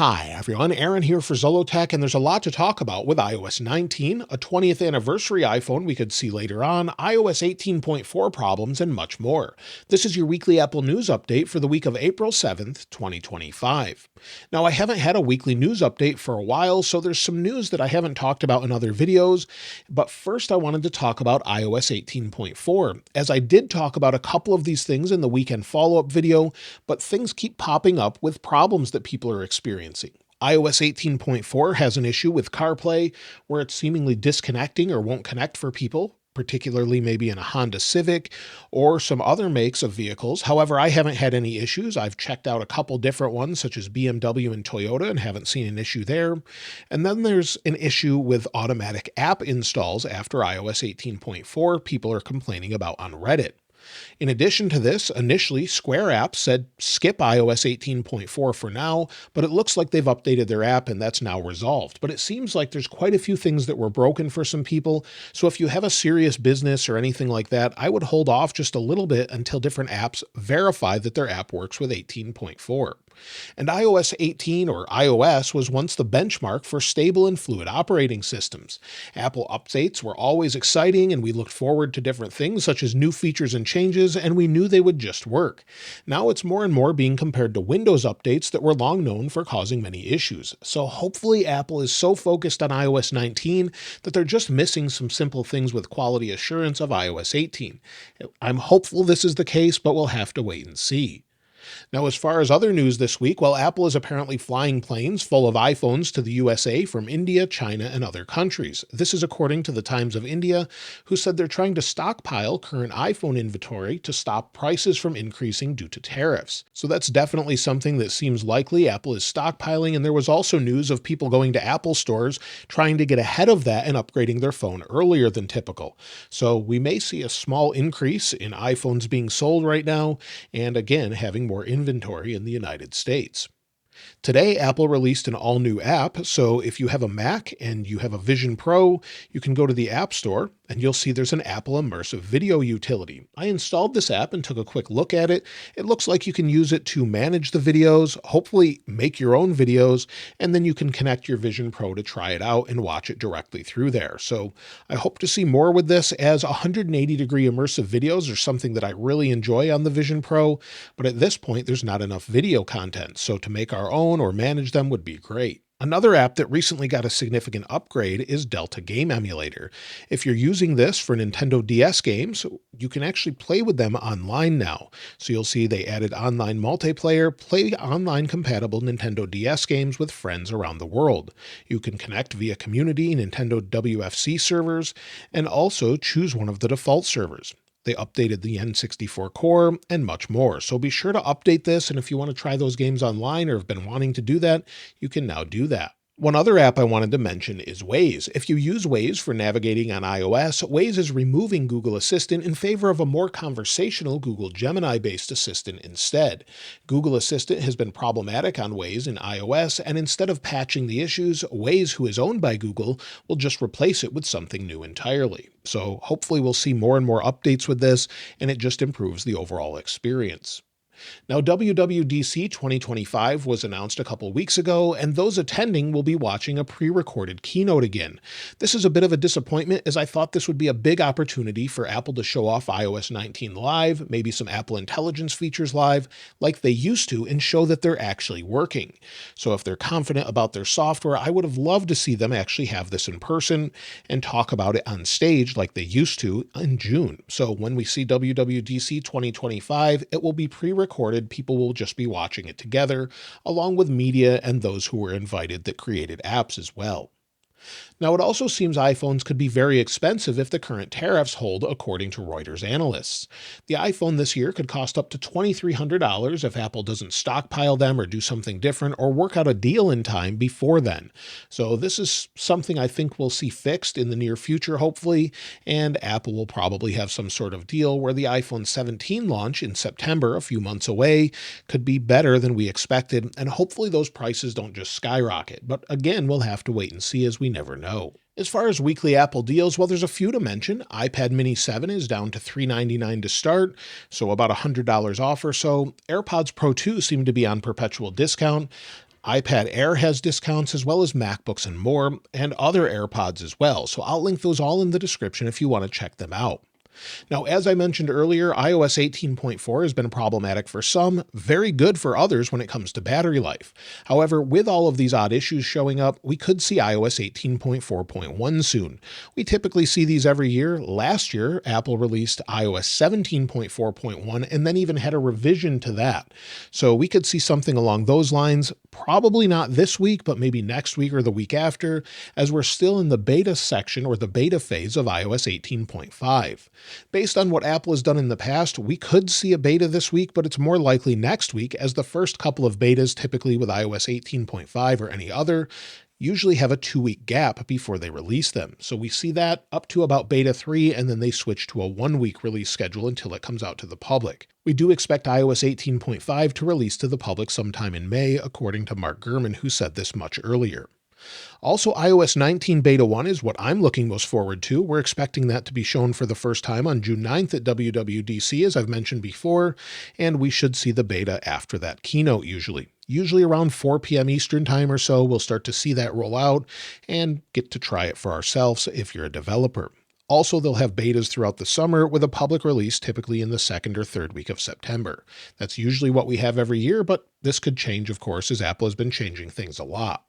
Hi everyone, Aaron here for Zollotech, and there's a lot to talk about with iOS 19, a 20th anniversary iPhone we could see later on, iOS 18.4 problems, and much more. This is your weekly Apple News update for the week of April 7th, 2025. Now, I haven't had a weekly news update for a while, so there's some news that I haven't talked about in other videos, but first I wanted to talk about iOS 18.4, as I did talk about a couple of these things in the weekend follow-up video, but things keep popping up with problems that people are experiencing. iOS 18.4 has an issue with CarPlay where it's seemingly disconnecting or won't connect for people, particularly maybe in a Honda Civic or some other makes of vehicles. However, I haven't had any issues. I've checked out a couple different ones such as BMW and Toyota and haven't seen an issue there. And then there's an issue with automatic app installs after iOS 18.4 people are complaining about on Reddit. In addition to this, initially Square Apps said skip iOS 18.4 for now, but it looks like they've updated their app and that's now resolved. But it seems like there's quite a few things that were broken for some people, so if you have a serious business or anything like that, I would hold off just a little bit until different apps verify that their app works with 18.4. And iOS 18 or iOS was once the benchmark for stable and fluid operating systems. Apple updates were always exciting and we looked forward to different things such as new features and changes, and we knew they would just work. Now it's more and more being compared to Windows updates that were long known for causing many issues. So hopefully Apple is so focused on iOS 19 that they're just missing some simple things with quality assurance of iOS 18. I'm hopeful this is the case, but we'll have to wait and see. Now, as far as other news this week, well, Apple is apparently flying planes full of iPhones to the USA from India, China, and other countries. This is according to the Times of India, who said they're trying to stockpile current iPhone inventory to stop prices from increasing due to tariffs. So that's definitely something that seems likely. Apple is stockpiling, and there was also news of people going to Apple stores trying to get ahead of that and upgrading their phone earlier than typical. So we may see a small increase in iPhones being sold right now, and again, having more inventory in the United States. Today, Apple released an all-new app, so if you have a Mac and you have a Vision Pro, you can go to the App Store and you'll see there's an Apple Immersive Video utility. I installed this app and took a quick look at it. It looks like you can use it to manage the videos, hopefully make your own videos, and then you can connect your Vision Pro to try it out and watch it directly through there. So I hope to see more with this, as 180-degree immersive videos are something that I really enjoy on the Vision Pro, but at this point there's not enough video content, so to make our own or manage them would be great. Another app that recently got a significant upgrade is Delta Game Emulator. If you're using this for Nintendo DS games, you can actually play with them online now. So you'll see they added online multiplayer, play online compatible Nintendo DS games with friends around the world. You can connect via community Nintendo WFC servers and also choose one of the default servers. They updated the N64 core and much more. So be sure to update this, and if you want to try those games online or have been wanting to do that, you can now do that. One other app I wanted to mention is Waze. If you use Waze for navigating on iOS, Waze is removing Google Assistant in favor of a more conversational Google Gemini-based assistant instead. Google Assistant has been problematic on Waze in iOS, and instead of patching the issues, Waze, who is owned by Google, will just replace it with something new entirely. So hopefully we'll see more and more updates with this, and it just improves the overall experience. Now, WWDC 2025 was announced a couple weeks ago, and those attending will be watching a pre-recorded keynote again. This is a bit of a disappointment, as I thought this would be a big opportunity for Apple to show off iOS 19 live, maybe some Apple Intelligence features live, like they used to, and show that they're actually working. So if they're confident about their software, I would have loved to see them actually have this in person and talk about it on stage like they used to in June. So when we see WWDC 2025, it will be pre-recorded. People will just be watching it together, along with media and those who were invited that created apps as well. Now, it also seems iPhones could be very expensive if the current tariffs hold, according to Reuters analysts. The iPhone this year could cost up to $2,300 if Apple doesn't stockpile them or do something different or work out a deal in time before then. So this is something I think we'll see fixed in the near future, hopefully, and Apple will probably have some sort of deal where the iPhone 17 launch in September, a few months away, could be better than we expected, and hopefully those prices don't just skyrocket. But again, we'll have to wait and see, as we never know. As far as weekly Apple deals, well, there's a few to mention. iPad mini 7 is down to $399 to start, so about $100 off or so. AirPods Pro 2 seem to be on perpetual discount. iPad Air has discounts as well as MacBooks and more, and other AirPods as well. So I'll link those all in the description if you want to check them out. Now, as I mentioned earlier, iOS 18.4 has been problematic for some, very good for others when it comes to battery life. However, with all of these odd issues showing up, we could see iOS 18.4.1 soon. We typically see these every year. Last year, Apple released iOS 17.4.1 and then even had a revision to that. So we could see something along those lines, probably not this week, but maybe next week or the week after, as we're still in the beta section or the beta phase of iOS 18.5. Based on what Apple has done in the past, we could see a beta this week, but it's more likely next week, as the first couple of betas, typically with iOS 18.5 or any other, usually have a 2-week gap before they release them. So we see that up to about beta 3, and then they switch to a 1-week release schedule until it comes out to the public. We do expect iOS 18.5 to release to the public sometime in May, according to Mark Gurman, who said this much earlier. Also, iOS 19 Beta 1 is what I'm looking most forward to. We're expecting that to be shown for the first time on June 9th at WWDC, as I've mentioned before, and we should see the beta after that keynote usually. Usually around 4 p.m. Eastern time or so, we'll start to see that roll out and get to try it for ourselves if you're a developer. Also, they'll have betas throughout the summer with a public release typically in the second or third week of September. That's usually what we have every year, but this could change, of course, as Apple has been changing things a lot.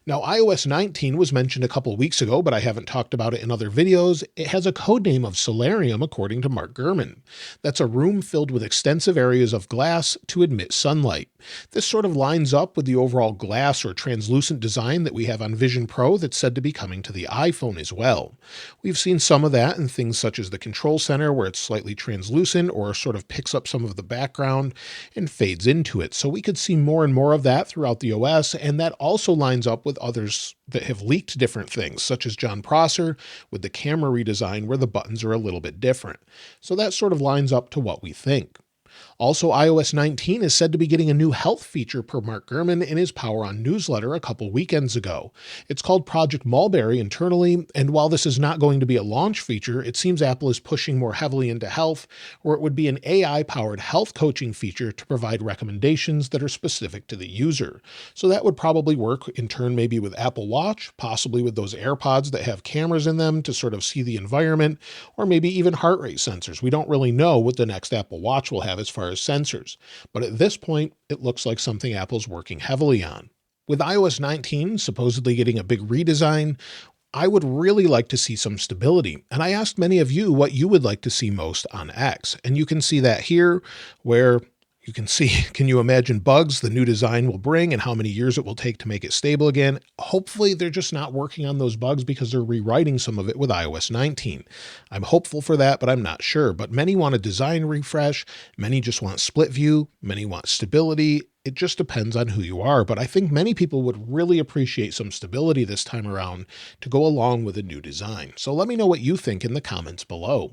Now, iOS 19 was mentioned a couple weeks ago, but I haven't talked about it in other videos. It has a codename of Solarium, according to Mark Gurman. That's a room filled with extensive areas of glass to admit sunlight. This sort of lines up with the overall glass or translucent design that we have on Vision Pro that's said to be coming to the iPhone as well. We've seen some of that in things such as the Control Center, where it's slightly translucent or sort of picks up some of the background and fades into it. So we could see more and more of that throughout the OS, and that also lines up with others that have leaked different things, such as John Prosser with the camera redesign where the buttons are a little bit different. So that sort of lines up to what we think. Also, iOS 19 is said to be getting a new health feature per Mark Gurman in his Power On newsletter a couple weekends ago. It's called Project Mulberry internally, and while this is not going to be a launch feature, it seems Apple is pushing more heavily into health, where it would be an AI-powered health coaching feature to provide recommendations that are specific to the user. So that would probably work in turn maybe with Apple Watch, possibly with those AirPods that have cameras in them to sort of see the environment, or maybe even heart rate sensors. We don't really know what the next Apple Watch will have as far as sensors, but at this point, it looks like something Apple's working heavily on. With iOS 19 supposedly getting a big redesign, I would really like to see some stability, and I asked many of you what you would like to see most on X, and you can see that here, where you can see, can you imagine bugs the new design will bring and how many years it will take to make it stable again? Hopefully they're just not working on those bugs because they're rewriting some of it with iOS 19. I'm hopeful for that, but I'm not sure. But many want a design refresh. Many just want split view. Many want stability. It just depends on who you are. But I think many people would really appreciate some stability this time around to go along with a new design. So let me know what you think in the comments below.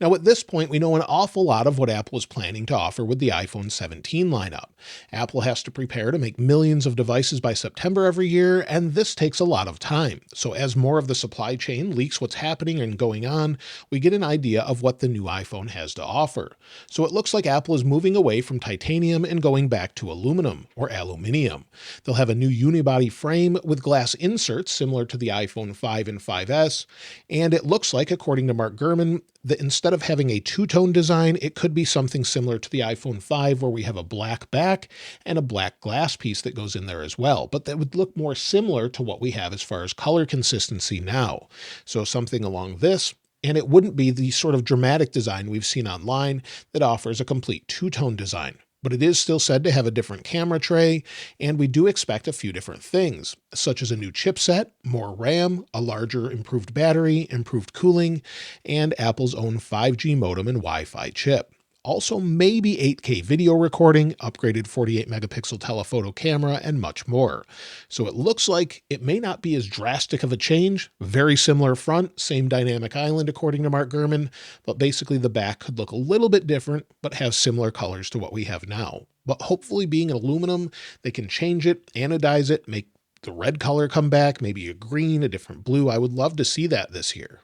Now, at this point, we know an awful lot of what Apple is planning to offer with the iPhone 17 lineup. Apple has to prepare to make millions of devices by September every year, and this takes a lot of time. So as more of the supply chain leaks what's happening and going on, we get an idea of what the new iPhone has to offer. So it looks like Apple is moving away from titanium and going back to aluminum or aluminium. They'll have a new unibody frame with glass inserts similar to the iPhone 5 and 5S, and it looks like, according to Mark Gurman, that instead of having a two-tone design, it could be something similar to the iPhone 5 where we have a black back and a black glass piece that goes in there as well. But that would look more similar to what we have as far as color consistency now. So something along this, and it wouldn't be the sort of dramatic design we've seen online that offers a complete two-tone design. But it is still said to have a different camera tray, and we do expect a few different things, such as a new chipset, more RAM, a larger improved battery, improved cooling, and Apple's own 5G modem and Wi-Fi chip. Also, maybe 8K video recording, upgraded 48 megapixel telephoto camera, and much more. So it looks like it may not be as drastic of a change. Very similar front, same dynamic island according to Mark Gurman, but basically the back could look a little bit different, but have similar colors to what we have now. But hopefully being aluminum, they can change it, anodize it, make the red color come back, maybe a green, a different blue. I would love to see that this year.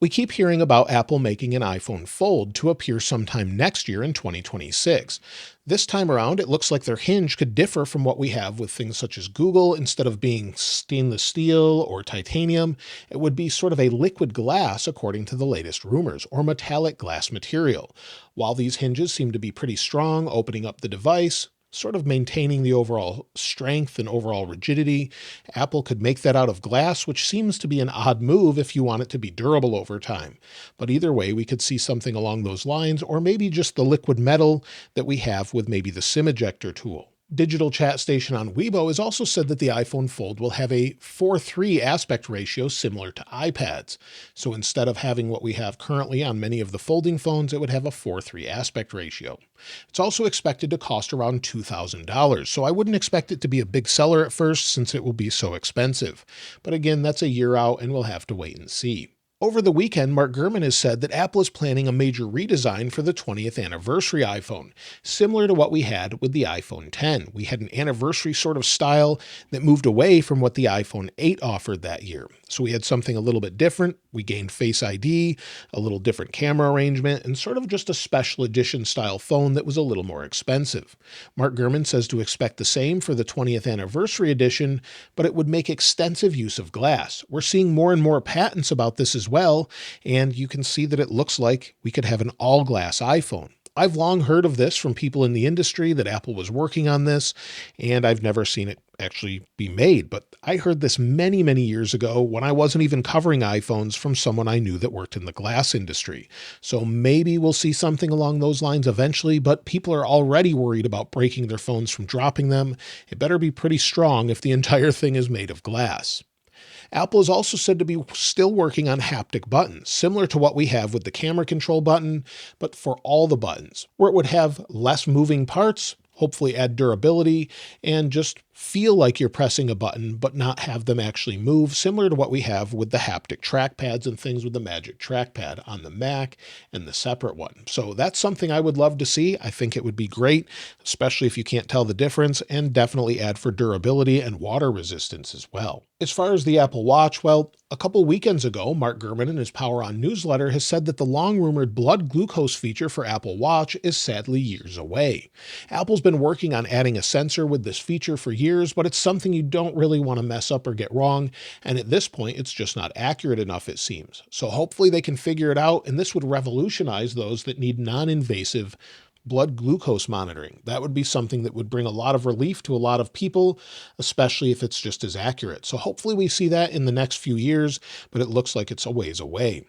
We keep hearing about Apple making an iPhone Fold to appear sometime next year in 2026. This time around, it looks like their hinge could differ from what we have with things such as Google. Instead of being stainless steel or titanium, it would be sort of a liquid glass, according to the latest rumors, or metallic glass material. While these hinges seem to be pretty strong, opening up the device, sort of maintaining the overall strength and overall rigidity, Apple could make that out of glass, which seems to be an odd move if you want it to be durable over time. But either way, we could see something along those lines, or maybe just the liquid metal that we have with maybe the SIM ejector tool. Digital Chat Station on Weibo has also said that the iPhone Fold will have a 4:3 aspect ratio similar to iPads. So instead of having what we have currently on many of the folding phones, it would have a 4:3 aspect ratio. It's also expected to cost around $2,000, so I wouldn't expect it to be a big seller at first since it will be so expensive. But again, that's a year out and we'll have to wait and see. Over the weekend, Mark Gurman has said that Apple is planning a major redesign for the 20th anniversary iPhone, similar to what we had with the iPhone X. We had an anniversary sort of style that moved away from what the iPhone 8 offered that year. So we had something a little bit different. We gained Face ID, a little different camera arrangement, and sort of just a special edition style phone that was a little more expensive. Mark Gurman says to expect the same for the 20th anniversary edition, but it would make extensive use of glass. We're seeing more and more patents about this as well, and you can see that it looks like we could have an all-glass iPhone. I've long heard of this from people in the industry that Apple was working on this, and I've never seen it actually be made. But I heard this many, many years ago when I wasn't even covering iPhones from someone I knew that worked in the glass industry. So maybe we'll see something along those lines eventually, but people are already worried about breaking their phones from dropping them. It better be pretty strong if the entire thing is made of glass. Apple is also said to be still working on haptic buttons, similar to what we have with the camera control button, but for all the buttons, where it would have less moving parts, hopefully add durability, and just feel like you're pressing a button, but not have them actually move, similar to what we have with the haptic trackpads and things with the Magic Trackpad on the Mac and the separate one. So that's something I would love to see. I think it would be great, especially if you can't tell the difference, and definitely add for durability and water resistance as well. As far as the Apple Watch, well, a couple weekends ago, Mark Gurman in his Power On newsletter has said that the long-rumored blood glucose feature for Apple Watch is sadly years away. Apple's been working on adding a sensor with this feature for years, but it's something you don't really want to mess up or get wrong, and at this point, it's just not accurate enough, it seems. So hopefully they can figure it out, and this would revolutionize those that need non-invasive blood glucose monitoring. That would be something that would bring a lot of relief to a lot of people, especially if it's just as accurate. So hopefully we see that in the next few years, but it looks like it's a ways away.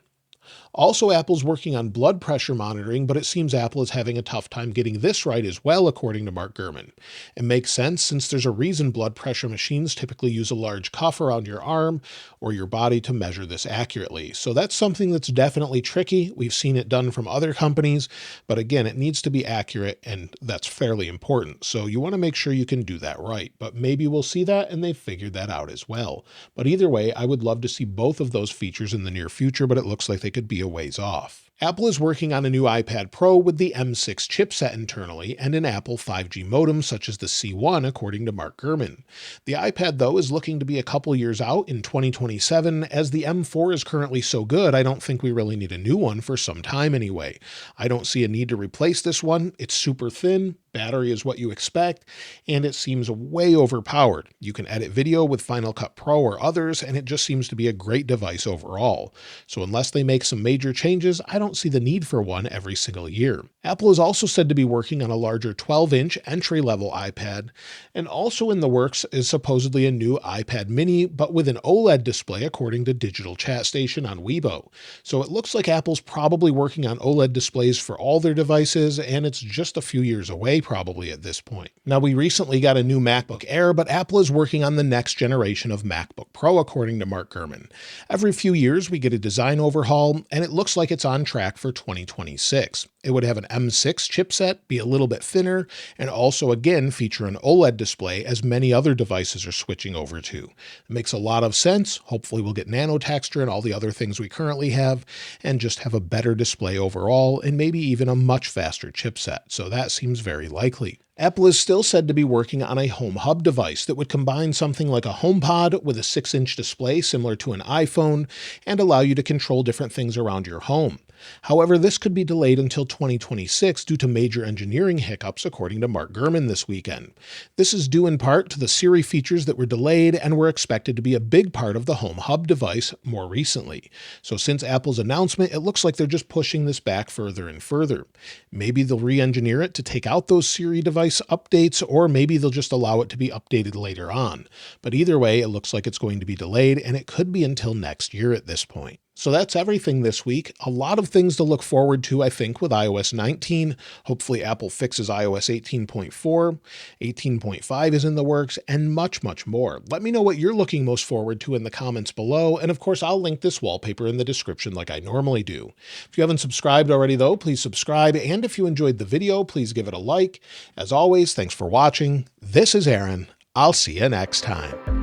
Also, Apple's working on blood pressure monitoring, but it seems Apple is having a tough time getting this right as well, according to Mark Gurman. It makes sense since there's a reason blood pressure machines typically use a large cuff around your arm or your body to measure this accurately. So that's something that's definitely tricky. We've seen it done from other companies, but again, it needs to be accurate, and that's fairly important. So you want to make sure you can do that right, but maybe we'll see that and they've figured that out as well. But either way, I would love to see both of those features in the near future, but it looks like they could be a ways off. Apple is working on a new iPad Pro with the M6 chipset internally and an Apple 5G modem such as the C1, according to Mark Gurman. The iPad, though, is looking to be a couple years out in 2027. As the M4 is currently so good, I don't think we really need a new one for some time anyway. I don't see a need to replace this one. It's super thin, battery is what you expect, and it seems way overpowered. You can edit video with Final Cut Pro or others, and it just seems to be a great device overall. So unless they make some major changes, I don't see the need for one every single year. Apple is also said to be working on a larger 12-inch entry-level iPad, and also in the works is supposedly a new iPad mini, but with an OLED display, according to Digital Chat Station on Weibo. So it looks like Apple's probably working on OLED displays for all their devices, and it's just a few years away probably at this point. Now, we recently got a new MacBook Air, but Apple is working on the next generation of MacBook Pro, according to Mark Gurman. Every few years, we get a design overhaul, and it looks like it's on track for 2026. It would have an M6 chipset, be a little bit thinner, and also again feature an OLED display as many other devices are switching over to. It makes a lot of sense. Hopefully we'll get nano texture and all the other things we currently have, and just have a better display overall, and maybe even a much faster chipset. So that seems very likely. Apple is still said to be working on a home hub device that would combine something like a HomePod with a 6-inch display similar to an iPhone and allow you to control different things around your home. However, this could be delayed until 2026 due to major engineering hiccups, according to Mark Gurman this weekend. This is due in part to the Siri features that were delayed and were expected to be a big part of the Home Hub device more recently. So since Apple's announcement, it looks like they're just pushing this back further and further. Maybe they'll re-engineer it to take out those Siri device updates, or maybe they'll just allow it to be updated later on. But either way, it looks like it's going to be delayed, and it could be until next year at this point. So that's everything this week. A lot of things to look forward to, I think, with iOS 19. Hopefully Apple fixes iOS 18.4, 18.5 is in the works, and much, much more. Let me know what you're looking most forward to in the comments below, and of course I'll link this wallpaper in the description like I normally do. If you haven't subscribed already though, please subscribe, and if you enjoyed the video, please give it a like. As always, thanks for watching. This is Aaron. I'll see you next time.